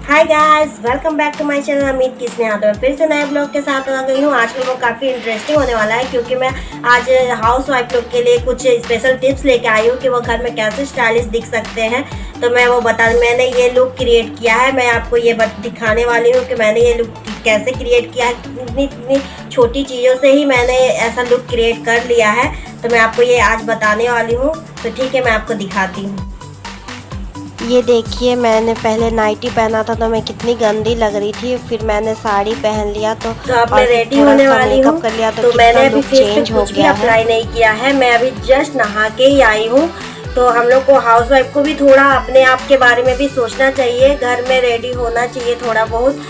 Hi guys, welcome back to my channel Amit की स्नेहा। तो मैं फिर से नए ब्लॉग के साथ आ गई हूँ। आज का ब्लॉग काफ़ी इंटरेस्टिंग होने वाला है क्योंकि मैं आज हाउस वाइफ लोग के लिए कुछ स्पेशल टिप्स लेके आई हूँ कि वो घर में कैसे स्टाइलिश दिख सकते हैं। तो मैं मैंने ये लुक क्रिएट किया है। मैं आपको ये दिखाने वाली हूँ कि मैंने ये लुक कैसे क्रिएट किया है। इतनी छोटी चीज़ों से ही मैंने ऐसा लुक क्रिएट कर लिया है। तो मैं आपको ये आज बताने वाली हूँ। तो ठीक है, मैं आपको दिखाती हूँ। ये देखिए, मैंने पहले नाइटी पहना था तो मैं कितनी गंदी लग रही थी। फिर मैंने साड़ी पहन लिया तो अब मैं रेडी होने वाली हूँ। कर लिया तो मैंने अभी फेस पे कुछ भी अप्लाई नहीं किया है। मैं अभी जस्ट नहा के ही आई हूँ। तो हम लोग को हाउस वाइफ को भी थोड़ा अपने आप के बारे में भी सोचना चाहिए। घर में रेडी होना चाहिए थोड़ा बहुत।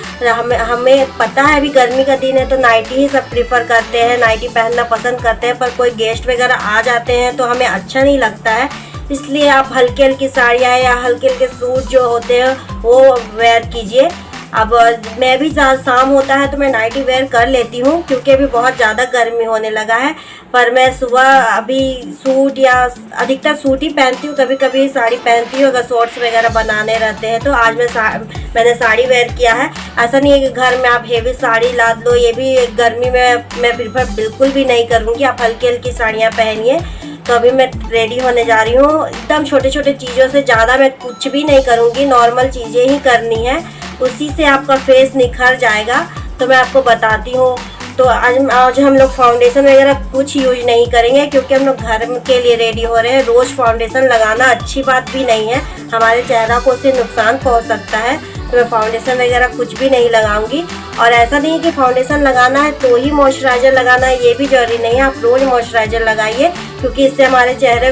हमें पता है अभी गर्मी का दिन है तो नाइटी ही सब प्रीफर करते हैं, नाइटी पहनना पसंद करते हैं। पर कोई गेस्ट वगैरह आ जाते हैं तो हमें अच्छा नहीं लगता है। इसलिए आप हल्की हल्की साड़ियाँ या हल्के हल्के सूट जो होते हैं वो वेयर कीजिए। अब मैं भी शाम होता है तो मैं नाइटी वेयर कर लेती हूँ क्योंकि अभी बहुत ज़्यादा गर्मी होने लगा है। पर मैं सुबह अभी सूट या अधिकतर सूट ही पहनती हूँ, कभी कभी साड़ी पहनती हूँ अगर शॉर्ट्स वगैरह बनाने रहते हैं। तो आज मैंने साड़ी वेयर किया है। ऐसा नहीं है कि घर में आप हेवी साड़ी लाद लो, ये भी गर्मी में मैं प्रीफर बिल्कुल भी नहीं करूँगी। आप हल्की हल्की साड़ियाँ पहनिए। तो अभी मैं रेडी होने जा रही हूँ। एकदम छोटे छोटे चीज़ों से ज़्यादा मैं कुछ भी नहीं करूँगी, नॉर्मल चीज़ें ही करनी है, उसी से आपका फेस निखर जाएगा। तो मैं आपको बताती हूँ। तो आज हम लोग फाउंडेशन वगैरह कुछ यूज नहीं करेंगे क्योंकि हम लोग घर के लिए रेडी हो रहे हैं। रोज़ फाउंडेशन लगाना अच्छी बात भी नहीं है, हमारे चेहरा को उससे नुकसान पहुँच सकता है। तो मैं फाउंडेशन वगैरह कुछ भी नहीं लगाऊंगी। और ऐसा नहीं कि फाउंडेशन लगाना है तो ही मॉइस्चराइज़र लगाना है, ये भी जरूरी नहीं है। आप रोज़ मॉइस्चराइज़र लगाइए क्योंकि इससे हमारे चेहरे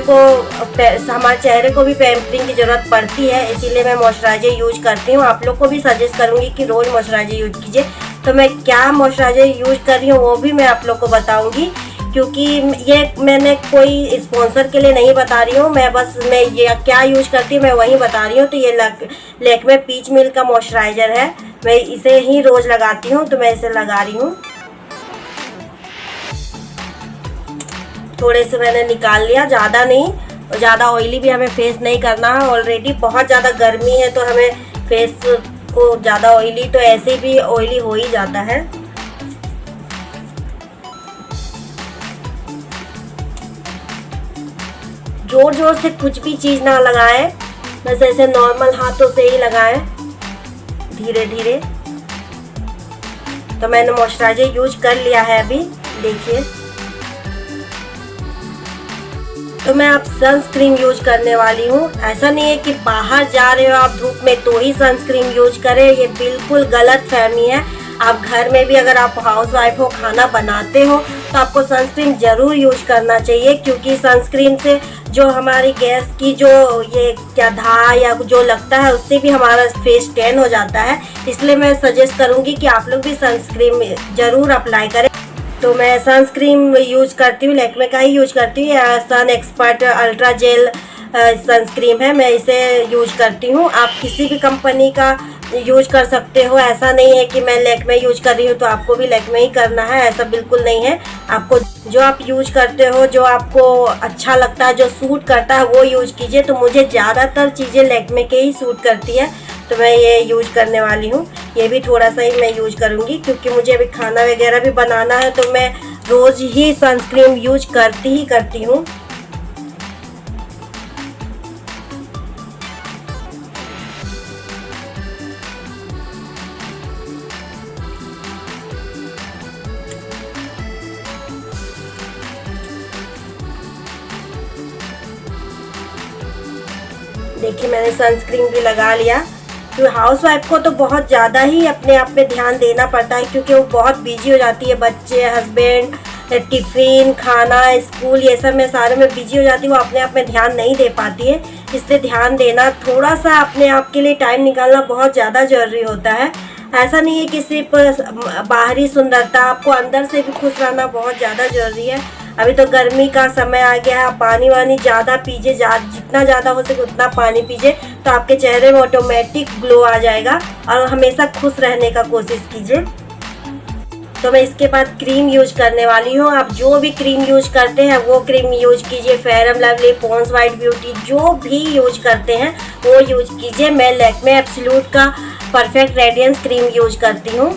को भी पैम्परिंग की ज़रूरत पड़ती है। इसीलिए मैं मॉइस्चराइज़र यूज करती हूँ। आप लोग को भी सजेस्ट करूँगी कि रोज़ मॉइस्चराइज़र यूज कीजिए। तो मैं क्या मॉइस्चराइज़र यूज कर रही हूँ वो भी मैं आप लोग को बताऊँगी क्योंकि ये मैंने कोई स्पॉन्सर के लिए नहीं बता रही हूँ। मैं ये क्या यूज करती हूँ मैं वही बता रही हूँ। तो ये लैक्मे पीच मिल्क का मॉइस्चराइज़र है। मैं इसे ही रोज़ लगाती हूँ तो मैं इसे लगा रही हूँ। थोड़े से मैंने निकाल लिया, ज़्यादा नहीं। ज़्यादा ऑयली भी हमें फेस नहीं करना है। ऑलरेडी बहुत ज़्यादा गर्मी है तो हमें फेस को ज़्यादा ऑयली तो ऐसे भी ऑयली हो ही जाता है। जोर जोर से कुछ भी चीज़ ना लगाएं, बस ऐसे नॉर्मल हाथों से ही लगाएं, धीरे धीरे। तो मैंने मॉइस्चराइज़र यूज कर लिया है अभी, देखिए। तो मैं अब सनस्क्रीन यूज करने वाली हूँ। ऐसा नहीं है कि बाहर जा रहे हो आप धूप में तो ही सनस्क्रीन यूज करें, ये बिल्कुल गलत फहमी है। आप घर में भी अगर आप हाउस वाइफ हो, खाना बनाते हो तो आपको सनस्क्रीन ज़रूर यूज करना चाहिए क्योंकि सनस्क्रीन से जो हमारी गैस की जो ये क्या धार या जो लगता है उससे भी हमारा फेस टैन हो जाता है। इसलिए मैं सजेस्ट करूँगी कि आप लोग भी सनस्क्रीन ज़रूर अप्लाई करें। तो मैं सनस्क्रीन यूज करती हूँ, लैक्मे का ही यूज करती हूँ। Sun expert ultra gel sunscreen है, मैं इसे यूज करती हूँ। आप किसी भी कंपनी का यूज कर सकते हो। ऐसा नहीं है कि मैं लैक्मे यूज कर रही हूँ तो आपको भी लैक्मे ही करना है, ऐसा बिल्कुल नहीं है। आपको जो आप यूज करते हो, जो आपको अच्छा लगता है, जो सूट करता है वो यूज कीजिए। तो मुझे ज़्यादातर चीज़ें लैक्मे के ही सूट करती है तो मैं ये यूज करने वाली हूँ। ये भी थोड़ा सा ही मैं यूज करूँगी क्योंकि मुझे अभी खाना वगैरह भी बनाना है तो मैं रोज़ ही सनस्क्रीन यूज करती हूँ। देखिए, मैंने सनस्क्रीन भी लगा लिया। तो हाउस वाइफ को तो बहुत ज़्यादा ही अपने आप पे ध्यान देना पड़ता है क्योंकि वो बहुत बिजी हो जाती है। बच्चे, हस्बैंड, टिफ़िन, खाना, स्कूल, ये सब में सारे में बिजी हो जाती है। वो अपने आप में ध्यान नहीं दे पाती है। इसलिए ध्यान देना, थोड़ा सा अपने आप के लिए टाइम निकालना बहुत ज़्यादा ज़रूरी होता है। ऐसा नहीं है कि सिर्फ बाहरी सुंदरता, आपको अंदर से भी खुश रहना बहुत ज़्यादा ज़रूरी है। अभी तो गर्मी का समय आ गया है, पानी वानी ज़्यादा पीजिए, जितना ज़्यादा हो सके उतना पानी पीजिए तो आपके चेहरे में ऑटोमेटिक ग्लो आ जाएगा। और हमेशा खुश रहने का कोशिश कीजिए। तो मैं इसके बाद क्रीम यूज करने वाली हूँ। आप जो भी क्रीम यूज करते हैं वो क्रीम यूज कीजिए। Fair and lovely, Pond's white beauty, जो भी यूज करते हैं वो यूज कीजिए। मैं लैक्मे एब्सोल्यूट का परफेक्ट रेडियंस क्रीम यूज करती हूँ,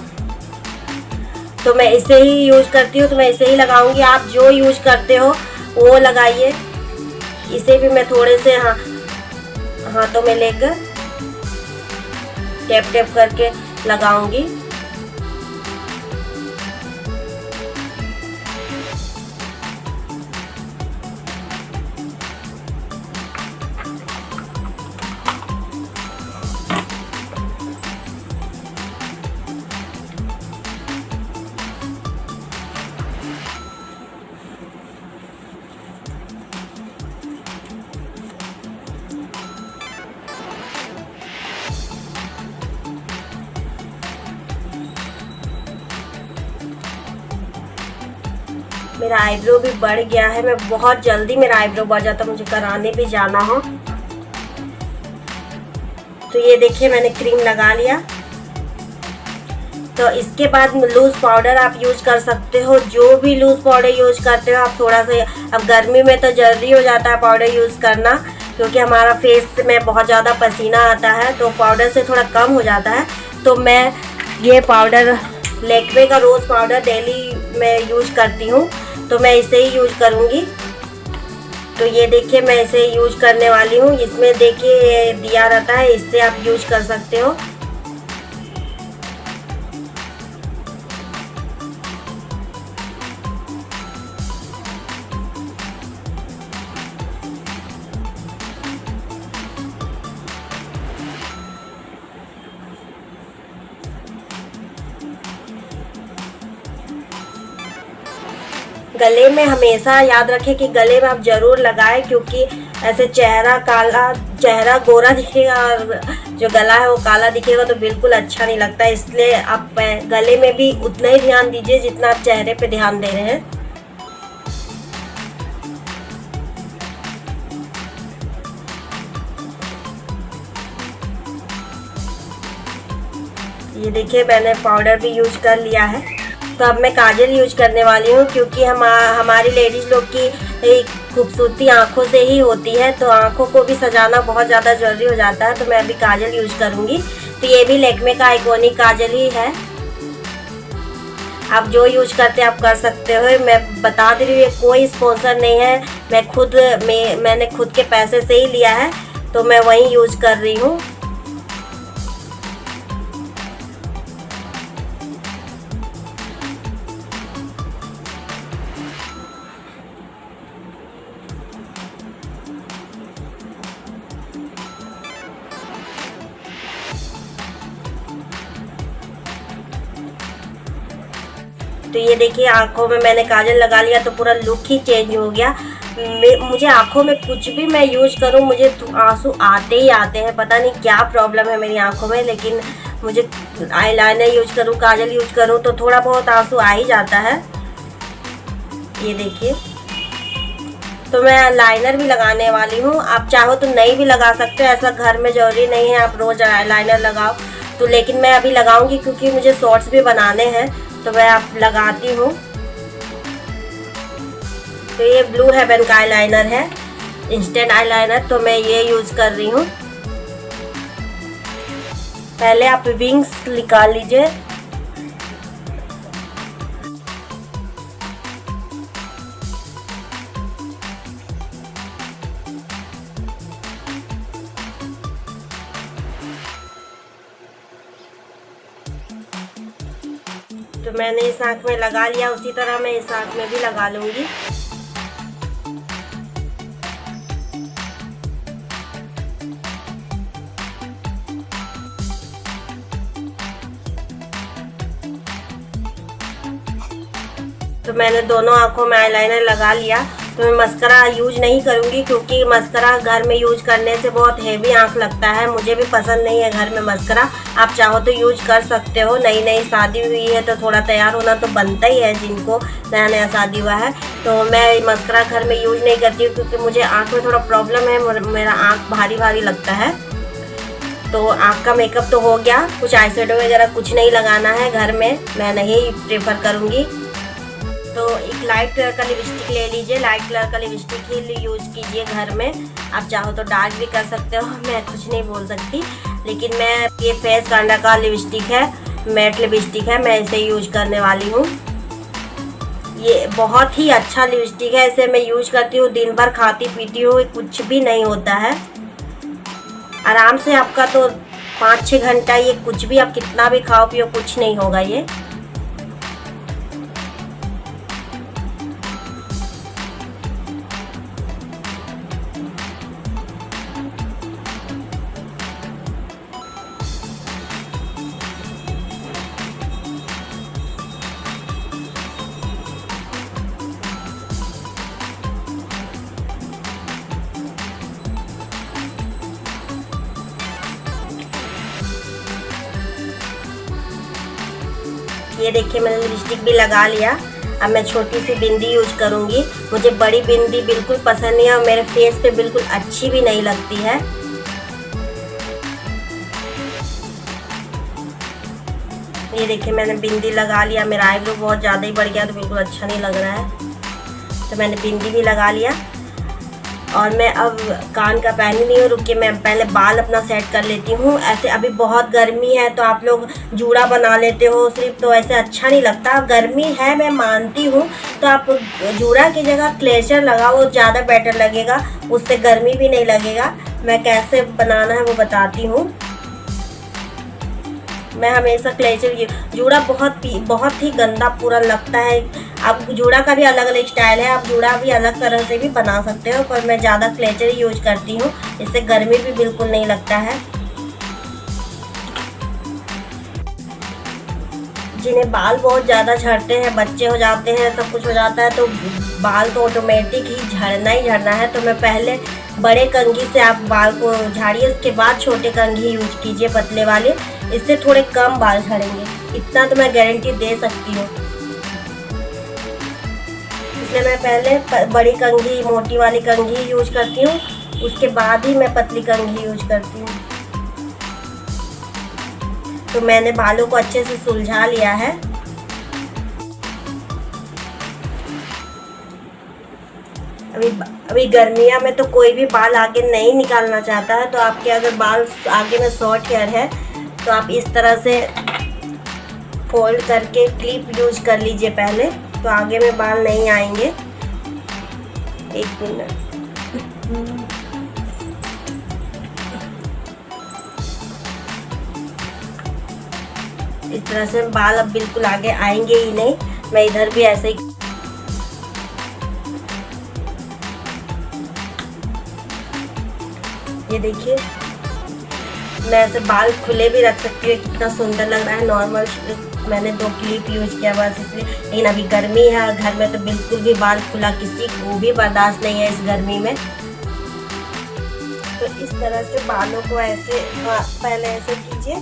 तो मैं इसे ही यूज करती हूँ, तो मैं इसे ही लगाऊंगी। आप जो यूज करते हो वो लगाइए। इसे भी मैं थोड़े से हाथों में लेकर टैप टैप करके लगाऊंगी। मेरा आईब्रो भी बढ़ गया है, मैं बहुत जल्दी मेरा आईब्रो बढ़ जाता, मुझे कराने भी जाना हो। तो ये देखिए मैंने क्रीम लगा लिया। तो इसके बाद लूज पाउडर आप यूज कर सकते हो, जो भी लूज पाउडर यूज करते हो आप थोड़ा सा। अब गर्मी में तो जल्दी हो जाता है पाउडर यूज करना, क्योंकि हमारा फेस में बहुत ज़्यादा पसीना आता है, तो पाउडर से थोड़ा कम हो जाता है। तो मैं ये पाउडर लैक्मे का रोज़ पाउडर डेली मैं यूज करती हूँ, तो मैं इसे ही यूज करूँगी। तो ये देखिए मैं इसे यूज करने वाली हूँ। इसमें देखिए दिया रहता है, इससे आप यूज कर सकते हो। गले में हमेशा याद रखें कि गले में आप ज़रूर लगाएं, क्योंकि ऐसे चेहरा गोरा दिखेगा और जो गला है वो काला दिखेगा, तो बिल्कुल अच्छा नहीं लगता। इसलिए आप गले में भी उतना ही ध्यान दीजिए जितना आप चेहरे पे ध्यान दे रहे हैं। ये देखिए मैंने पाउडर भी यूज कर लिया है। तो अब मैं काजल यूज करने वाली हूँ, क्योंकि हमारी लेडीज़ लोग की खूबसूरती आँखों से ही होती है, तो आँखों को भी सजाना बहुत ज़्यादा ज़रूरी हो जाता है। तो मैं अभी काजल यूज करूँगी। तो ये भी लैक्मे का आइकॉनिक काजल ही है, आप जो यूज करते हैं आप कर सकते हो। मैं बता दे रही हूँ, ये कोई स्पॉन्सर नहीं है, मैंने खुद के पैसे से ही लिया है, तो मैं वही यूज कर रही हूँ। तो ये देखिए आंखों में मैंने काजल लगा लिया, तो पूरा लुक ही चेंज हो गया। मुझे आंखों में कुछ भी मैं यूज करूं मुझे आंसू आते ही आते हैं, पता नहीं क्या प्रॉब्लम है मेरी आंखों में। लेकिन मुझे आईलाइनर यूज करूं, काजल यूज करूं, तो थोड़ा बहुत आंसू आ ही जाता है। ये देखिए, तो मैं लाइनर भी लगाने वाली हूँ। आप चाहो तो नहीं भी लगा सकते हो, ऐसा घर में जरूरी नहीं है आप रोज लाइनर लगाओ। तो लेकिन मैं अभी लगाऊंगी क्योंकि मुझे शॉर्ट्स भी बनाने हैं, तो मैं आप लगाती हूँ। तो ये ब्लू हेवन का आईलाइनर है, इंस्टेंट आईलाइनर, तो मैं ये यूज कर रही हूँ। पहले आप विंग्स निकाल लीजिए। तो मैंने इस आँख में लगा लिया, उसी तरह मैं इस आँख में भी लगा लूँगी। तो मैंने दोनों आँखों में आईलाइनर लगा लिया। तो मैं मस्करा यूज नहीं करूँगी, क्योंकि मस्करा घर में यूज करने से बहुत हेवी आँख लगता है, मुझे भी पसंद नहीं है घर में मस्करा। आप चाहो तो यूज कर सकते हो। नई नई शादी हुई है तो थोड़ा तैयार होना तो बनता ही है, जिनको नया नया शादी हुआ है। तो मैं मस्करा घर में यूज नहीं करती हूँ, क्योंकि मुझे आँख में थोड़ा प्रॉब्लम है, मेरा आँख भारी भारी लगता है। तो आँख का मेकअप तो हो गया, कुछ आईशैडो वगैरह कुछ नहीं लगाना है घर में, मैं नहीं प्रेफर करूँगी। तो एक लाइट कलर का लिपस्टिक ले लीजिए, लाइट कलर का लिपस्टिक ही यूज कीजिए घर में। आप चाहो तो डार्क भी कर सकते हो, मैं कुछ नहीं बोल सकती। लेकिन मैं ये फेस कांडा का लिपस्टिक है, मैट लिपस्टिक है, मैं इसे यूज करने वाली हूँ। ये बहुत ही अच्छा लिपस्टिक है, इसे मैं यूज करती हूँ, दिन भर खाती पीती हूँ, कुछ भी नहीं होता है। आराम से आपका तो 5-6 घंटा ये कुछ भी, आप कितना भी खाओ पियो कुछ नहीं होगा ये। ये देखिए मैंने लिपस्टिक भी लगा लिया। अब मैं छोटी सी बिंदी यूज करूँगी। मुझे बड़ी बिंदी बिल्कुल पसंद नहीं है और मेरे फेस पे बिल्कुल अच्छी भी नहीं लगती है। ये देखिए मैंने बिंदी लगा लिया। मेरा आईब्रो बहुत ज़्यादा ही बढ़ गया तो बिल्कुल अच्छा नहीं लग रहा है, तो मैंने बिंदी भी लगा लिया। और मैं अब कान का पहनी नहीं हूँ, रुकिए मैं पहले बाल अपना सेट कर लेती हूँ। ऐसे अभी बहुत गर्मी है तो आप लोग जूड़ा बना लेते हो सिर्फ, तो ऐसे अच्छा नहीं लगता। गर्मी है मैं मानती हूँ, तो आप जूड़ा की जगह क्लेचर लगाओ, ज़्यादा बेटर लगेगा, उससे गर्मी भी नहीं लगेगा। मैं कैसे बनाना है वो बताती हूँ। मैं हमेशा क्लेचर, जूड़ा बहुत ही गंदा पूरा लगता है। अब जूड़ा का भी अलग अलग स्टाइल है, आप जूड़ा भी अलग तरह से भी बना सकते हो, पर मैं ज़्यादा क्लेचर ही यूज करती हूँ, इससे गर्मी भी बिल्कुल नहीं लगता है। जिन्हें बाल बहुत ज़्यादा झड़ते हैं, बच्चे हो जाते हैं, सब कुछ हो जाता है, तो बाल तो ऑटोमेटिक ही झड़ना है। तो मैं पहले बड़े कंघी से आप बाल को झाड़िए, उसके बाद छोटे कंघी यूज कीजिए पतले वाले, इससे थोड़े कम बाल झड़ेंगे, इतना तो मैं गारंटी दे सकती हूँ। इसलिए मैं पहले बड़ी कंघी, मोटी वाली कंघी यूज करती हूँ, उसके बाद ही मैं पतली कंघी यूज करती हूँ। तो मैंने बालों को अच्छे से सुलझा लिया है। अभी गर्मियाँ में तो कोई भी बाल आगे नहीं निकालना चाहता है, तो आपके अगर बाल आगे में शॉर्ट हेयर है तो आप इस तरह से फोल्ड करके क्लिप यूज कर लीजिए पहले, तो आगे में बाल नहीं आएंगे। एक मिनट, इस तरह से बाल अब बिल्कुल आगे आएंगे ही नहीं। मैं इधर भी ऐसे ही, ये देखिए मैं ऐसे बाल खुले भी रख सकती हूँ, कितना सुंदर लग रहा है। नॉर्मल मैंने 2 क्लिप यूज किया बस इसलिए, लेकिन अभी गर्मी है और घर में तो बिल्कुल भी बाल खुला किसी को भी बर्दाश्त नहीं है इस गर्मी में। तो इस तरह से बालों को ऐसे पहले ऐसे कीजिए,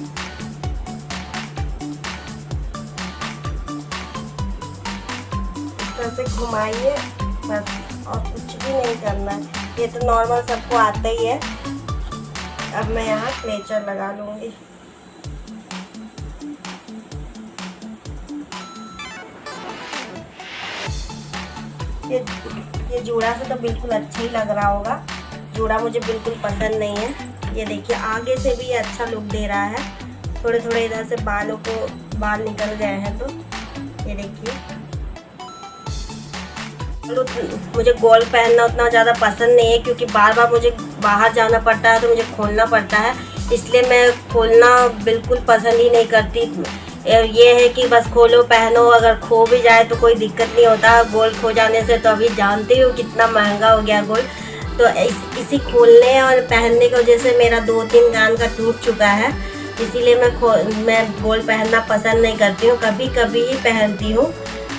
इस तरह से घुमाइए बस, और कुछ भी नहीं करना है। ये तो नॉर्मल सबको आता ही है। अब मैं यहाँ क्लेचर लगा लूँगी। ये जूड़ा से तो बिल्कुल अच्छा ही लग रहा होगा। जूड़ा मुझे बिल्कुल पसंद नहीं है। ये देखिए आगे से भी ये अच्छा लुक दे रहा है। थोड़े थोड़े इधर से बालों को बाल निकल गए हैं, तो ये देखिए। मुझे गोल्ड पहनना उतना ज़्यादा पसंद नहीं है, क्योंकि बार बार मुझे बाहर जाना पड़ता है तो मुझे खोलना पड़ता है, इसलिए मैं खोलना बिल्कुल पसंद ही नहीं करती। ये है कि बस खोलो पहनो, अगर खो भी जाए तो कोई दिक्कत नहीं होता। गोल्ड खो जाने से तो अभी जानते हो कितना महंगा हो गया गोल्ड, तो इसी खोलने और पहनने की वजह से मेरा 2-3 कान का टूट चुका है, इसीलिए मैं गोल्ड पहनना पसंद नहीं करती हूँ। कभी कभी ही पहनती हूँ।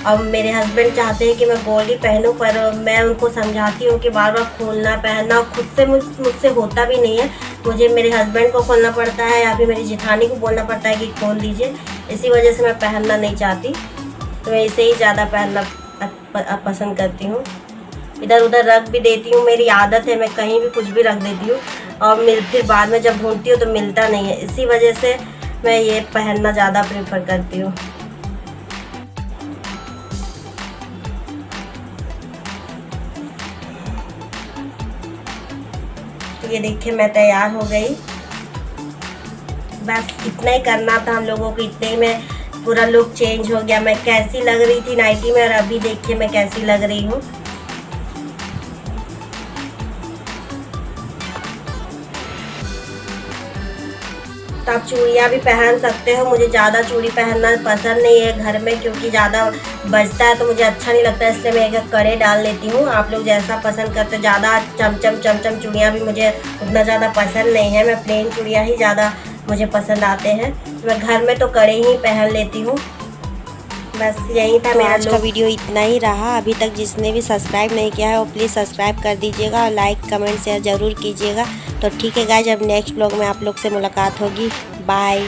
अब मेरे हस्बैंड चाहते हैं कि मैं गोल्ड ही पहनूं, पर मैं उनको समझाती हूँ कि बार बार खोलना पहनना खुद से मुझसे होता भी नहीं है। मुझे मेरे हस्बैंड को खोलना पड़ता है या फिर मेरी जेठानी को बोलना पड़ता है कि खोल दीजिए, इसी वजह से मैं पहनना नहीं चाहती। तो मैं इसे ही ज़्यादा पहनना पसंद करती हूँ। इधर उधर रख भी देती हूँ, मेरी आदत है, मैं कहीं भी कुछ भी रख देती हूँ और फिर बाद में जब ढूंढती हूँ तो मिलता नहीं है, इसी वजह से मैं ये पहनना ज़्यादा प्रेफर करती हूँ। तो ये देखिए मैं तैयार हो गई। बस इतना ही करना था हम लोगों को, इतने ही में पूरा लुक चेंज हो गया। मैं कैसी लग रही थी नाइटी में और अभी देखिए मैं कैसी लग रही हूँ। तो आप चूड़ियाँ भी पहन सकते हो। मुझे ज़्यादा चूड़ी पहनना पसंद नहीं है घर में, क्योंकि ज़्यादा बजता है तो मुझे अच्छा नहीं लगता, इसलिए मैं एक कड़े डाल लेती हूँ। आप लोग जैसा पसंद करते हो। ज़्यादा चमचम चूड़ियाँ भी मुझे उतना ज़्यादा पसंद नहीं है, मैं प्लेन चूड़ियाँ ही ज़्यादा मुझे पसंद आते हैं। तो मैं घर में तो कड़े ही पहन लेती हूँ। बस यही था मेरा आज का वीडियो, इतना ही रहा। अभी तक जिसने भी सब्सक्राइब नहीं किया है वो प्लीज़ सब्सक्राइब कर दीजिएगा और लाइक कमेंट शेयर ज़रूर कीजिएगा। तो ठीक है गाइस, अब नेक्स्ट व्लॉग में आप लोग से मुलाकात होगी। बाय।